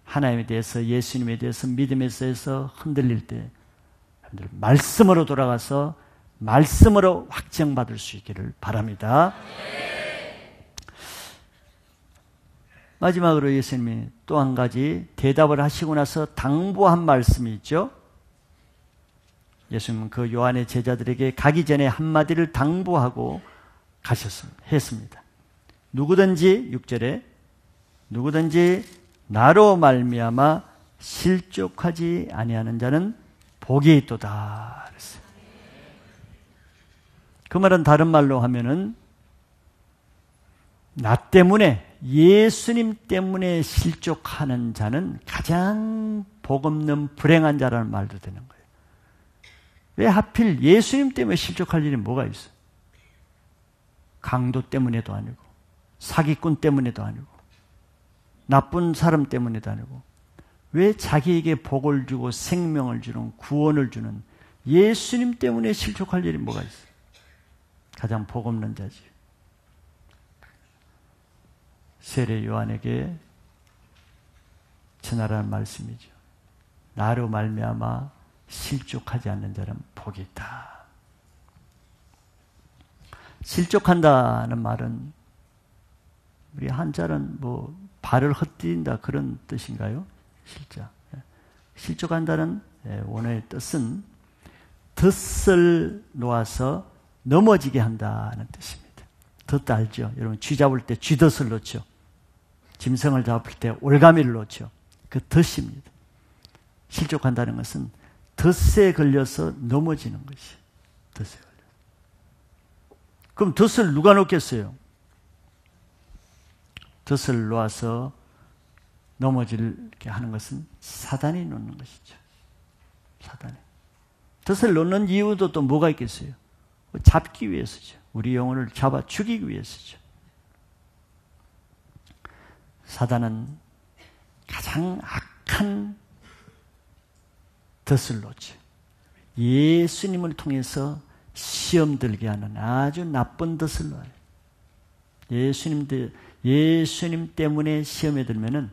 하나님에 대해서, 예수님에 대해서, 믿음에 대해서 흔들릴 때 여러분들 말씀으로 돌아가서 말씀으로 확정받을 수 있기를 바랍니다. 마지막으로 예수님이 또 한 가지 대답을 하시고 나서 당부한 말씀이 있죠. 예수님은 그 요한의 제자들에게 가기 전에 한마디를 당부하고 했습니다. 누구든지 6절에 누구든지 나로 말미암아 실족하지 아니하는 자는 복이 있도다 그랬어요. 그 말은 다른 말로 하면은 나 때문에, 예수님 때문에 실족하는 자는 가장 복 없는 불행한 자라는 말도 되는 거예요. 왜 하필 예수님 때문에 실족할 일이 뭐가 있어요? 강도 때문에도 아니고, 사기꾼 때문에도 아니고, 나쁜 사람 때문에도 아니고, 왜 자기에게 복을 주고 생명을 주는, 구원을 주는 예수님 때문에 실족할 일이 뭐가 있어요? 가장 복 없는 자지. 세례 요한에게 전하라는 말씀이죠. 나로 말미암아 실족하지 않는 자는 복이 있다. 실족한다는 말은 우리 한자는 발을 헛디딘다 그런 뜻인가요? 실족한다는 원어의 뜻은 덫을 놓아서 넘어지게 한다는 뜻입니다. 덫 알죠? 여러분 쥐 잡을 때 쥐덫을 놓죠. 짐승을 잡을 때 올가미를 놓죠. 그 덫입니다. 실족한다는 것은 덫에 걸려서 넘어지는 것이에요. 덫에 걸려서. 그럼 덫을 누가 놓겠어요? 덫을 놓아서 넘어지게 하는 것은 사단이 놓는 것이죠. 사단이. 덫을 놓는 이유도 또 뭐가 있겠어요? 잡기 위해서죠. 우리 영혼을 잡아 죽이기 위해서죠. 사단은 가장 악한 덫을 놓죠. 예수님을 통해서 시험 들게 하는 아주 나쁜 덫을 놓아요. 예수님 때문에 시험에 들면은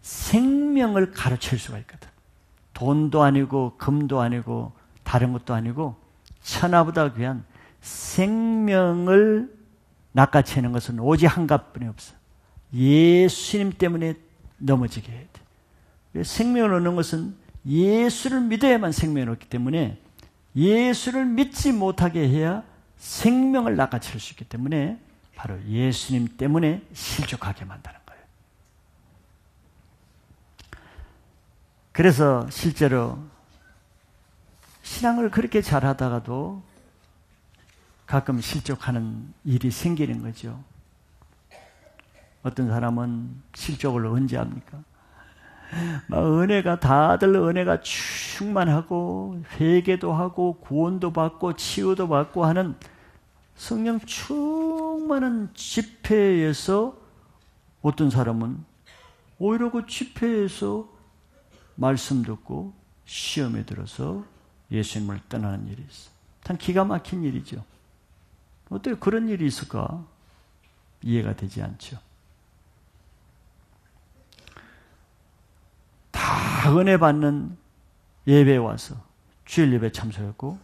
생명을 가로챌 수가 있거든. 돈도 아니고 금도 아니고 다른 것도 아니고 천하보다 귀한 생명을 낚아채는 것은 오직 한 가뿐이 없어. 예수님 때문에 넘어지게 해야 돼. 생명을 얻는 것은 예수를 믿어야만 생명을 얻기 때문에 예수를 믿지 못하게 해야 생명을 낚아챌 수 있기 때문에 바로 예수님 때문에 실족하게 만드는 거예요. 그래서 실제로 신앙을 그렇게 잘하다가도 가끔 실족하는 일이 생기는 거죠. 어떤 사람은 실족을 언제 합니까? 다들 은혜가 충만하고 회개도 하고 구원도 받고 치유도 받고 하는 성령 충만한 집회에서 어떤 사람은 오히려 그 집회에서 말씀 듣고 시험에 들어서 예수님을 떠나는 일이 있어. 참 기가 막힌 일이죠. 어떻게 그런 일이 있을까? 이해가 되지 않죠. 다 은혜 받는 예배에 와서 주일 예배 참석했고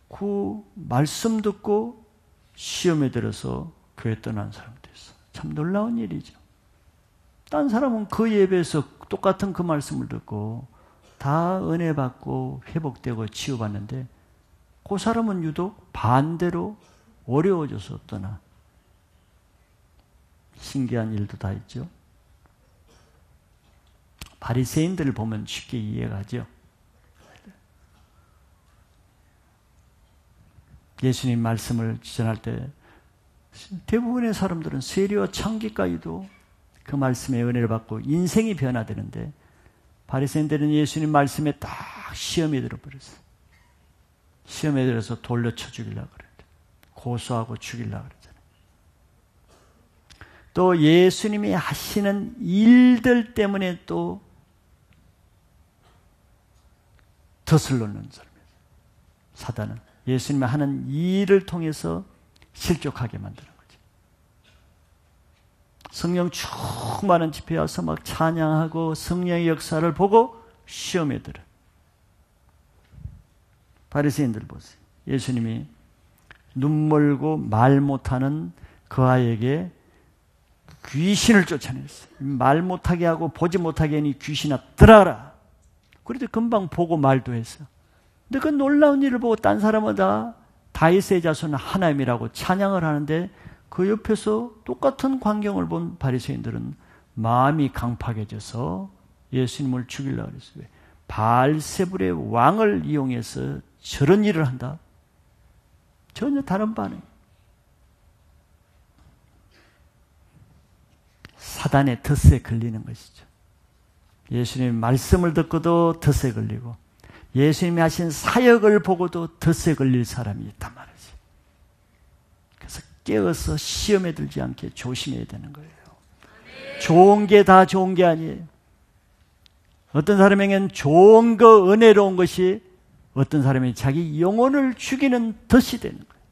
그 말씀 듣고 시험에 들어서 교회 떠난 사람도 있어. 참 놀라운 일이죠. 딴 사람은 그 예배에서 똑같은 그 말씀을 듣고 다 은혜 받고 회복되고 치유받는데 그 사람은 유독 반대로 어려워져서 떠나. 신기한 일도 다 있죠. 바리새인들을 보면 쉽게 이해가죠. 예수님 말씀을 지전할 때 대부분의 사람들은 세리와 창기까지도 그 말씀의 은혜를 받고 인생이 변화되는데, 바리새인들은 예수님 말씀에 딱 시험에 들어버렸어요. 시험에 들어서 돌려쳐 죽이려고 그랬대. 고소하고 죽이려고 그랬잖아요. 또 예수님이 하시는 일들 때문에 또 덫을 놓는 사람이에요. 사단은 예수님이 하는 일을 통해서 실족하게 만드는 거죠. 성령 충만한 집회에 와서 막 찬양하고 성령의 역사를 보고 시험에 들어. 바리새인들 보세요. 예수님이 눈 멀고 말 못하는 그 아이에게 귀신을 쫓아냈어요. 말 못하게 하고 보지 못하게 하니 귀신아 들어가라. 그래도 금방 보고 말도 했어요. 근데 그 놀라운 일을 보고 딴 사람은 다 다윗의 자손 하나님이라고 찬양을 하는데, 그 옆에서 똑같은 광경을 본 바리새인들은 마음이 강팍해져서 예수님을 죽이려고 그랬어요. 바알세불의 왕을 이용해서 저런 일을 한다? 전혀 다른 반응. 사단의 덫에 걸리는 것이죠. 예수님의 말씀을 듣고도 덫에 걸리고, 예수님이 하신 사역을 보고도 덫에 걸릴 사람이 있단 말이지. 그래서 깨어서 시험에 들지 않게 조심해야 되는 거예요. 좋은 게 다 좋은 게 아니에요. 어떤 사람에게는 좋은 거, 은혜로운 것이 어떤 사람이 자기 영혼을 죽이는 덫이 되는 거예요.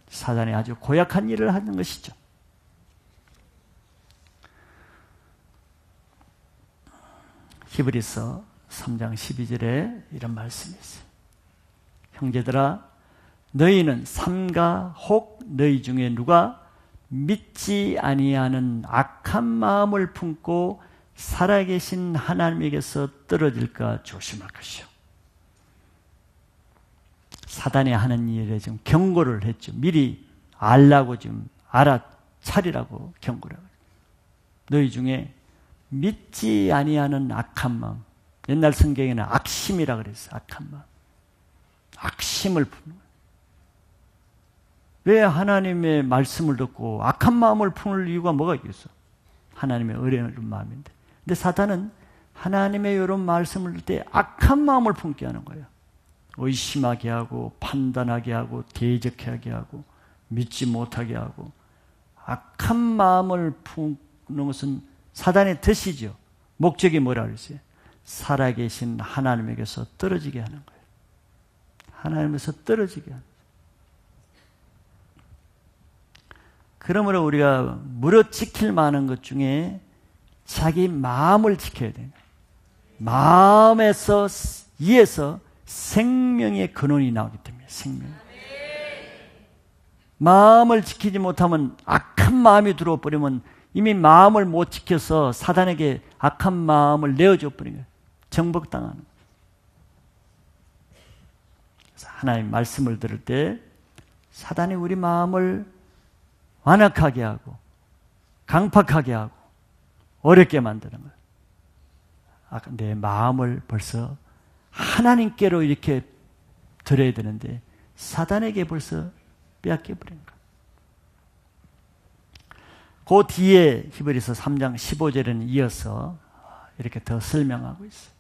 사단이 아주 고약한 일을 하는 것이죠. 히브리서 3장 12절에 이런 말씀이 있어요. 형제들아, 너희는 삼가 혹 너희 중에 누가 믿지 아니하는 악한 마음을 품고 살아계신 하나님에게서 떨어질까 조심할 것이요. 사단이 하는 일에 좀 경고를 했죠. 미리 알라고 좀 알아차리라고 경고를 하고, 너희 중에 믿지 아니하는 악한 마음, 옛날 성경에는 악심이라 그랬어요. 악한 마음, 악심을 품는 거예요. 왜 하나님의 말씀을 듣고 악한 마음을 품을 이유가 뭐가 있겠어? 하나님의 어려운 마음인데. 근데 사단은 하나님의 이런 말씀을 들 때 악한 마음을 품게 하는 거예요. 의심하게 하고, 판단하게 하고, 대적하게 하고, 믿지 못하게 하고. 악한 마음을 품는 것은 사단의 뜻이죠. 목적이 뭐라 그랬어요? 살아계신 하나님에게서 떨어지게 하는 거예요. 하나님에서 떨어지게 하는 거예요. 그러므로 우리가 무릇 지킬 만한 것 중에 자기 마음을 지켜야 돼요. 마음에서, 이에서 생명의 근원이 나오기 때문에, 생명. 마음을 지키지 못하면 악한 마음이 들어와 버리면 이미 마음을 못 지켜서 사단에게 악한 마음을 내어줘 버린 거예요. 정복당하는 거예요. 그래서 하나님 말씀을 들을 때 사단이 우리 마음을 완악하게 하고 강팍하게 하고 어렵게 만드는 거예요. 내 마음을 벌써 하나님께로 이렇게 드려야 되는데 사단에게 벌써 빼앗겨버린 거예요. 그 뒤에 히브리서 3장 15절에는 이어서 이렇게 더 설명하고 있어요.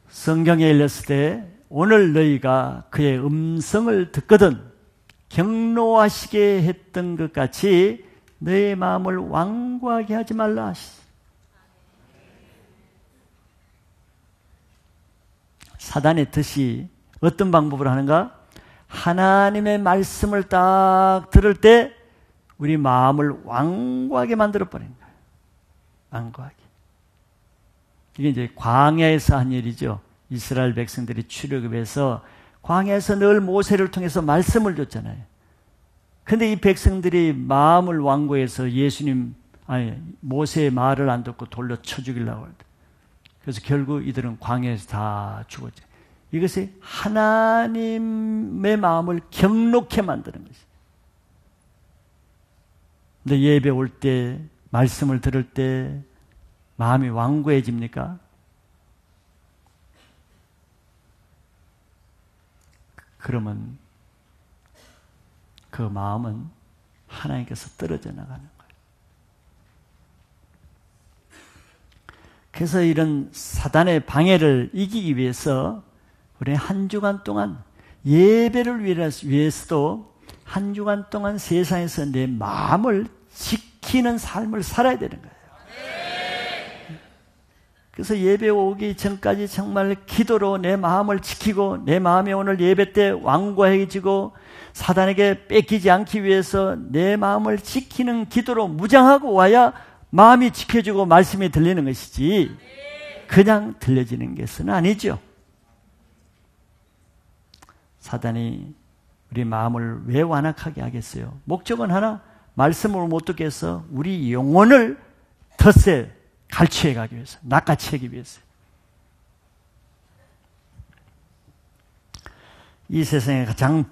성경에 읽었을 때 오늘 너희가 그의 음성을 듣거든 경노하시게 했던 것 같이 너의 마음을 완고하게 하지 말라 하시죠. 사단의 뜻이 어떤 방법으로 하는가? 하나님의 말씀을 딱 들을 때 우리 마음을 완고하게 만들어버린 거예요. 완고하게. 이게 이제 광야에서 한 일이죠. 이스라엘 백성들이 출애굽해서 광야에서 늘 모세를 통해서 말씀을 줬잖아요. 근데 이 백성들이 마음을 완고해서 모세의 말을 안 듣고 돌려 쳐 죽이려고 하더라고요. 그래서 결국 이들은 광야에서 다 죽었죠. 이것이 하나님의 마음을 경록해 만드는 것이죠. 근데 예배 올 때, 말씀을 들을 때 마음이 완고해집니까? 그러면 그 마음은 하나님께서 떨어져 나가는 거예요. 그래서 이런 사단의 방해를 이기기 위해서 우리 한 주간 동안 예배를 위해서도 한 주간 동안 세상에서 내 마음을 지키는 삶을 살아야 되는 거예요. 그래서 예배 오기 전까지 정말 기도로 내 마음을 지키고 내 마음이 오늘 예배 때 완고해지고 사단에게 뺏기지 않기 위해서 내 마음을 지키는 기도로 무장하고 와야 마음이 지켜지고 말씀이 들리는 것이지 그냥 들려지는 것은 아니죠. 사단이 우리 마음을 왜 완악하게 하겠어요? 목적은 하나, 말씀을 못 듣게 해서 우리 영혼을 덫에 갈취해 가기 위해서, 낚아채기 위해서. 이 세상에 가장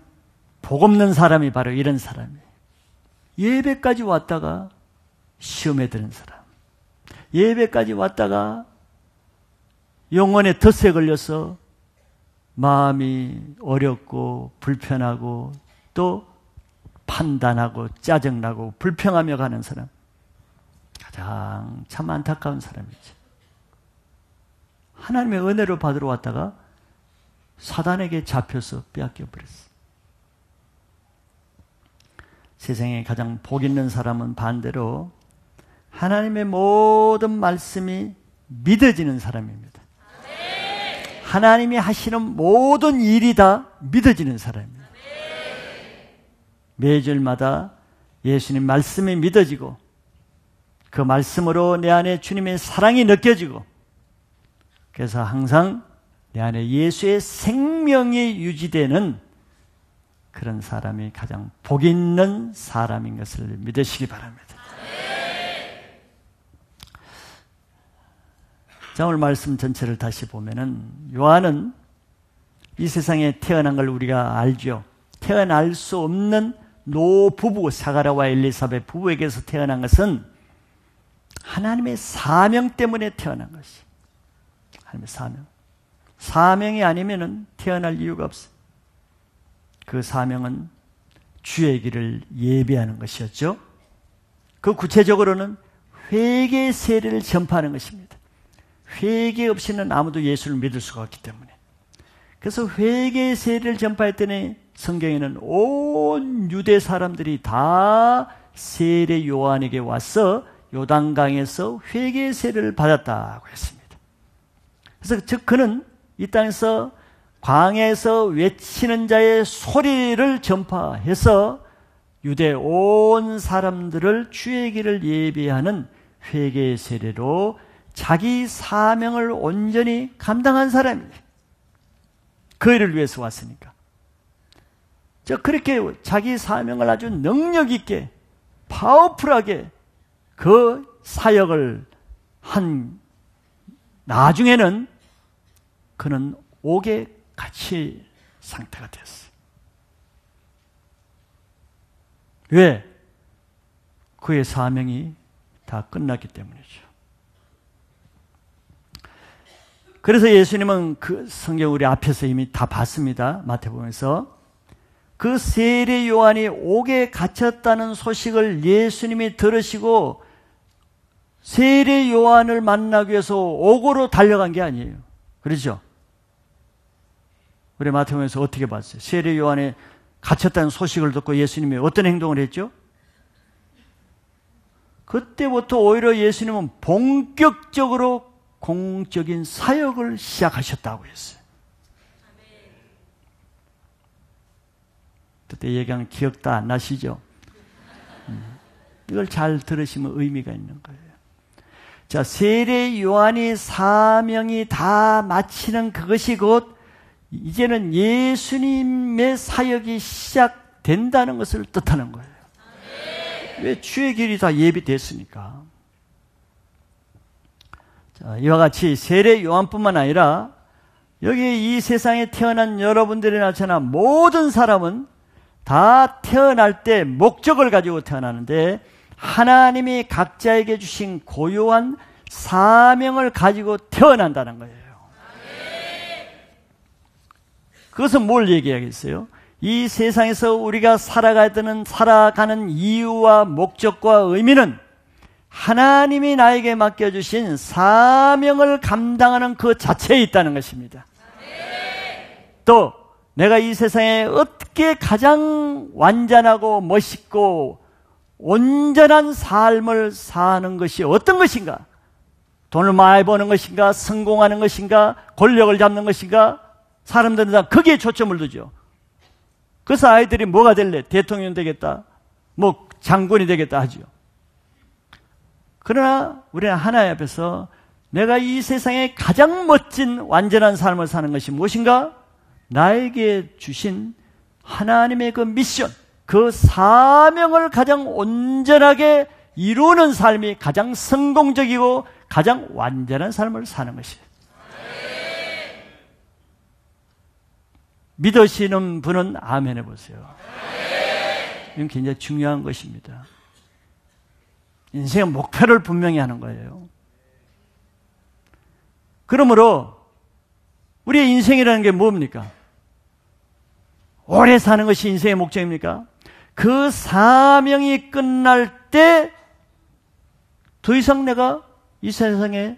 복없는 사람이 바로 이런 사람이에요. 예배까지 왔다가 시험에 드는 사람, 예배까지 왔다가 영혼의 덫에 걸려서 마음이 어렵고 불편하고 또 판단하고 짜증나고 불평하며 가는 사람, 가장 참 안타까운 사람이죠. 하나님의 은혜를 받으러 왔다가 사단에게 잡혀서 빼앗겨버렸어요. 세상에 가장 복 있는 사람은 반대로 하나님의 모든 말씀이 믿어지는 사람입니다. 하나님이 하시는 모든 일이 다 믿어지는 사람입니다. 매절마다 예수님 말씀이 믿어지고 그 말씀으로 내 안에 주님의 사랑이 느껴지고 그래서 항상 내 안에 예수의 생명이 유지되는 그런 사람이 가장 복 있는 사람인 것을 믿으시기 바랍니다. 자, 오늘 말씀 전체를 다시 보면은 요한은 이 세상에 태어난 걸 우리가 알죠. 태어날 수 없는 노부부 사가랴와 엘리사벳 부부에게서 태어난 것은 하나님의 사명 때문에 태어난 것이. 하나님의 사명. 사명이 아니면은 태어날 이유가 없어요. 그 사명은 주의 길을 예비하는 것이었죠. 그 구체적으로는 회개 세례를 전파하는 것입니다. 회개 없이는 아무도 예수를 믿을 수가 없기 때문에. 그래서 회개 세례를 전파했더니 성경에는 온 유대 사람들이 다 세례 요한에게 와서 요단강에서 회개 세례를 받았다고 했습니다. 그래서 즉 그는 이 땅에서 광야에서 외치는 자의 소리를 전파해서 유대 온 사람들을 주의 길을 예비하는 회개 세례로 자기 사명을 온전히 감당한 사람입니다. 그 일을 위해서 왔으니까. 그렇게 자기 사명을 아주 능력 있게 파워풀하게 그 사역을 한 나중에는 그는 옥에 갇힐 상태가 됐어요. 왜? 그의 사명이 다 끝났기 때문이죠. 그래서 예수님은 그 성경 우리 앞에서 이미 다 봤습니다. 마태복음에서. 그 세례 요한이 옥에 갇혔다는 소식을 예수님이 들으시고 세례 요한을 만나기 위해서 옥으로 달려간 게 아니에요. 그렇죠? 우리 마태복음에서 어떻게 봤어요? 세례 요한이 갇혔다는 소식을 듣고 예수님이 어떤 행동을 했죠? 그때부터 오히려 예수님은 본격적으로 공적인 사역을 시작하셨다고 했어요. 그때 얘기한 기억 다 안 나시죠? 이걸 잘 들으시면 의미가 있는 거예요. 자, 세례 요한이 사명이 다 마치는 그것이 곧 이제는 예수님의 사역이 시작된다는 것을 뜻하는 거예요. 왜? 주의 길이 다 예비됐으니까. 자, 이와 같이 세례 요한뿐만 아니라 여기 이 세상에 태어난 여러분들이 나타난 모든 사람은 다 태어날 때 목적을 가지고 태어나는데 하나님이 각자에게 주신 고유한 사명을 가지고 태어난다는 거예요. 그것은 뭘 얘기하겠어요? 이 세상에서 우리가 살아가는 이유와 목적과 의미는 하나님이 나에게 맡겨주신 사명을 감당하는 그 자체에 있다는 것입니다. 또 내가 이 세상에 어떻게 가장 완전하고 멋있고 온전한 삶을 사는 것이 어떤 것인가? 돈을 많이 버는 것인가? 성공하는 것인가? 권력을 잡는 것인가? 사람들은 다 거기에 초점을 두죠. 그래서 아이들이 뭐가 될래? 대통령 되겠다, 뭐 장군이 되겠다 하죠. 그러나 우리는 하나님 앞에서 내가 이 세상에 가장 멋진 완전한 삶을 사는 것이 무엇인가? 나에게 주신 하나님의 그 미션, 그 사명을 가장 온전하게 이루는 삶이 가장 성공적이고 가장 완전한 삶을 사는 것이에요. 믿으시는 분은 아멘 해보세요. 이건 굉장히 중요한 것입니다. 인생의 목표를 분명히 하는 거예요. 그러므로 우리의 인생이라는 게 뭡니까? 오래 사는 것이 인생의 목적입니까? 그 사명이 끝날 때 더 이상 내가 이 세상에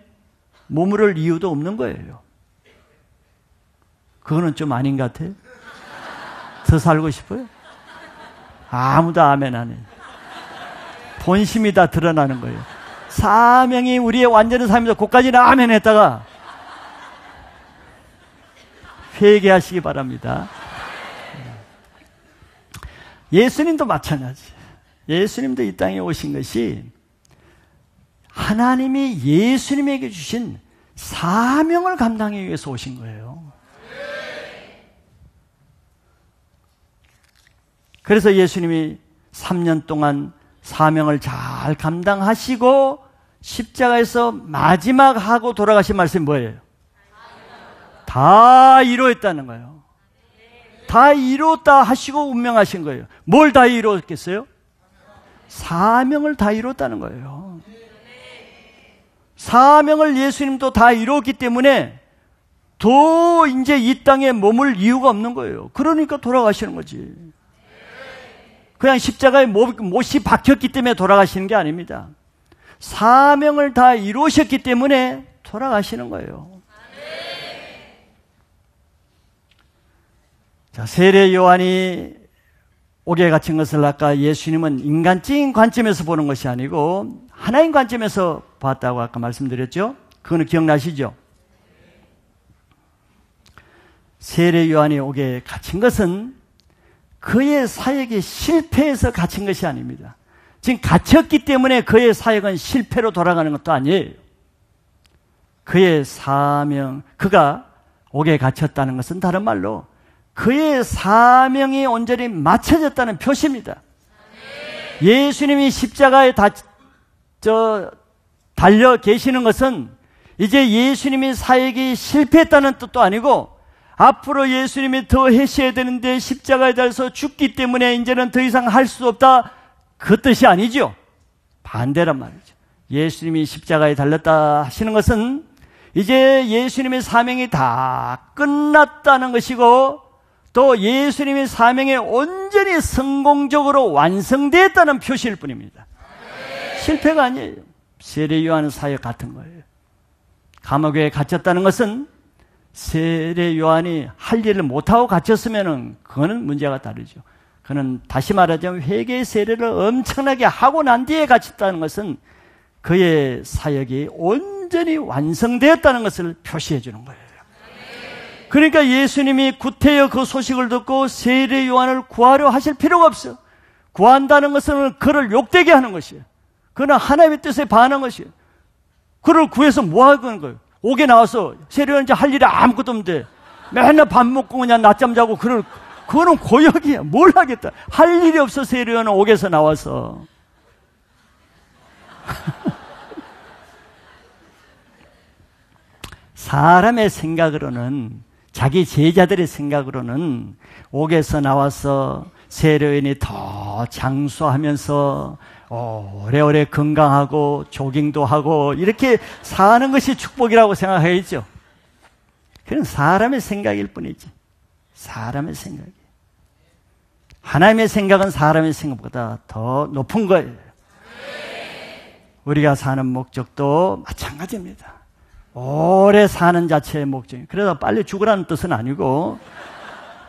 머무를 이유도 없는 거예요. 그거는 좀 아닌 것 같아요. 더 살고 싶어요? 아무도 아멘 안 해요. 본심이 다 드러나는 거예요. 사명이 우리의 완전한 삶이다. 그까지는 아멘 했다가 회개하시기 바랍니다. 예수님도 마찬가지. 예수님도 이 땅에 오신 것이 하나님이 예수님에게 주신 사명을 감당하기 위해서 오신 거예요. 그래서 예수님이 3년 동안 사명을 잘 감당하시고 십자가에서 마지막 하고 돌아가신 말씀이 뭐예요? 다 이루었다는 거예요. 다 이뤘다 하시고 운명하신 거예요. 뭘 다 이뤘겠어요? 사명을 다 이뤘다는 거예요. 사명을 예수님도 다 이뤘기 때문에 더 이제 이 땅에 머물 이유가 없는 거예요. 그러니까 돌아가시는 거지. 그냥 십자가에 못이 박혔기 때문에 돌아가시는 게 아닙니다. 사명을 다 이루셨기 때문에 돌아가시는 거예요. 자, 세례 요한이 옥에 갇힌 것을 아까 예수님은 인간적인 관점에서 보는 것이 아니고 하나님 관점에서 봤다고 아까 말씀드렸죠? 그거는 기억나시죠? 세례 요한이 옥에 갇힌 것은 그의 사역이 실패해서 갇힌 것이 아닙니다. 지금 갇혔기 때문에 그의 사역은 실패로 돌아가는 것도 아니에요. 그의 사명, 그가 옥에 갇혔다는 것은 다른 말로 그의 사명이 온전히 맞춰졌다는 표시입니다. 예수님이 십자가에 달려 계시는 것은 이제 예수님이 사역이 실패했다는 뜻도 아니고 앞으로 예수님이 더 하셔야 되는데 십자가에 달려서 죽기 때문에 이제는 더 이상 할 수 없다, 그 뜻이 아니죠. 반대란 말이죠. 예수님이 십자가에 달렸다 하시는 것은 이제 예수님의 사명이 다 끝났다는 것이고 또 예수님의 사명이 온전히 성공적으로 완성되었다는 표시일 뿐입니다. 실패가 아니에요. 세례 요한의 사역 같은 거예요. 감옥에 갇혔다는 것은 세례 요한이 할 일을 못하고 갇혔으면 그거는 문제가 다르죠. 그는 다시 말하자면 회개 세례를 엄청나게 하고 난 뒤에 갇혔다는 것은 그의 사역이 온전히 완성되었다는 것을 표시해 주는 거예요. 그러니까 예수님이 구태여 그 소식을 듣고 세례 요한을 구하려 하실 필요가 없어요. 구한다는 것은 그를 욕되게 하는 것이에요. 그는 하나님의 뜻에 반한 것이에요. 그를 구해서 뭐 하는 거예요? 옥에 나와서 세례 요한 이제 할 일이 아무것도 없는데 맨날 밥 먹고 그냥 낮잠 자고 그거는 고역이야. 뭘 하겠다. 할 일이 없어. 세례 요한은 옥에서 나와서. 사람의 생각으로는, 자기 제자들의 생각으로는 옥에서 나와서 세례 요한이 더 장수하면서 오래오래 건강하고 조깅도 하고 이렇게 사는 것이 축복이라고 생각하겠죠. 그건 사람의 생각일 뿐이지. 사람의 생각이. 하나님의 생각은 사람의 생각보다 더 높은 거예요. 우리가 사는 목적도 마찬가지입니다. 오래 사는 자체의 목적이. 그래서 빨리 죽으라는 뜻은 아니고,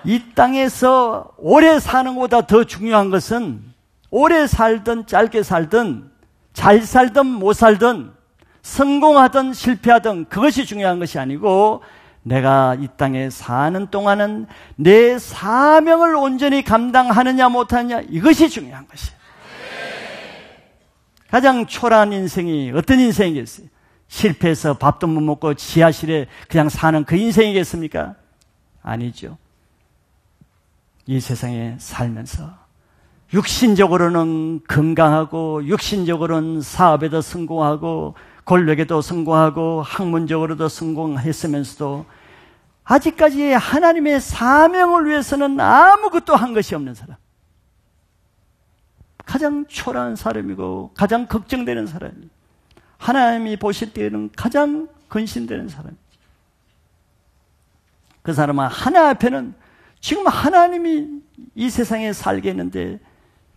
이 땅에서 오래 사는 것보다 더 중요한 것은 오래 살든 짧게 살든 잘 살든 못 살든 성공하든 실패하든 그것이 중요한 것이 아니고, 내가 이 땅에 사는 동안은 내 사명을 온전히 감당하느냐 못하느냐, 이것이 중요한 것이에요. 가장 초라한 인생이 어떤 인생이겠어요? 실패해서 밥도 못 먹고 지하실에 그냥 사는 그 인생이겠습니까? 아니죠. 이 세상에 살면서 육신적으로는 건강하고 육신적으로는 사업에도 성공하고 권력에도 성공하고 학문적으로도 성공했으면서도 아직까지 하나님의 사명을 위해서는 아무것도 한 것이 없는 사람, 가장 초라한 사람이고 가장 걱정되는 사람이에요. 하나님이 보실 때에는 가장 근심되는 사람이죠. 그 사람은 하나 앞에는 지금 하나님이 이 세상에 살게 했는데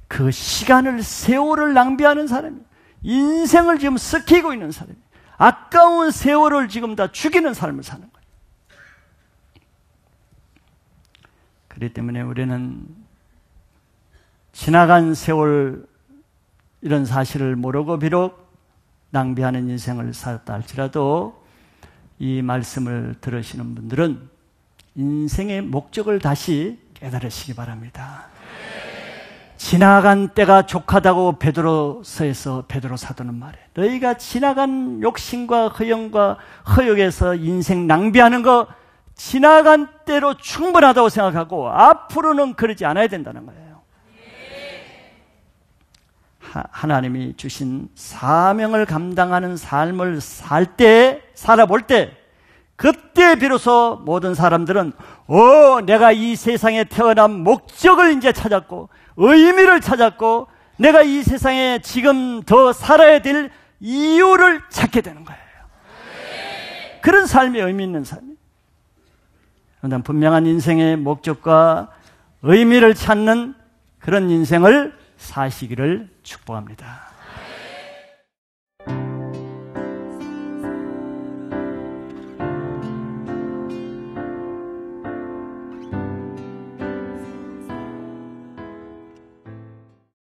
그 시간을, 세월을 낭비하는 사람이에요. 인생을 지금 썩히고 있는 사람이에요. 아까운 세월을 지금 다 죽이는 삶을 사는 거예요. 그렇기 때문에 우리는 지나간 세월, 이런 사실을 모르고 비록 낭비하는 인생을 살았다 할지라도 이 말씀을 들으시는 분들은 인생의 목적을 다시 깨달으시기 바랍니다. 지나간 때가 족하다고 베드로서에서 베드로 사도는 말해. 너희가 지나간 욕심과 허영과 허욕에서 인생 낭비하는 거 지나간 때로 충분하다고 생각하고 앞으로는 그러지 않아야 된다는 거예요. 하나님이 주신 사명을 감당하는 삶을 살아볼 때, 그때 비로소 모든 사람들은 내가 이 세상에 태어난 목적을 이제 찾았고 의미를 찾았고 내가 이 세상에 지금 더 살아야 될 이유를 찾게 되는 거예요. 그런 삶이 의미 있는 삶이에요. 그러나 분명한 인생의 목적과 의미를 찾는 그런 인생을 사시기를 축복합니다.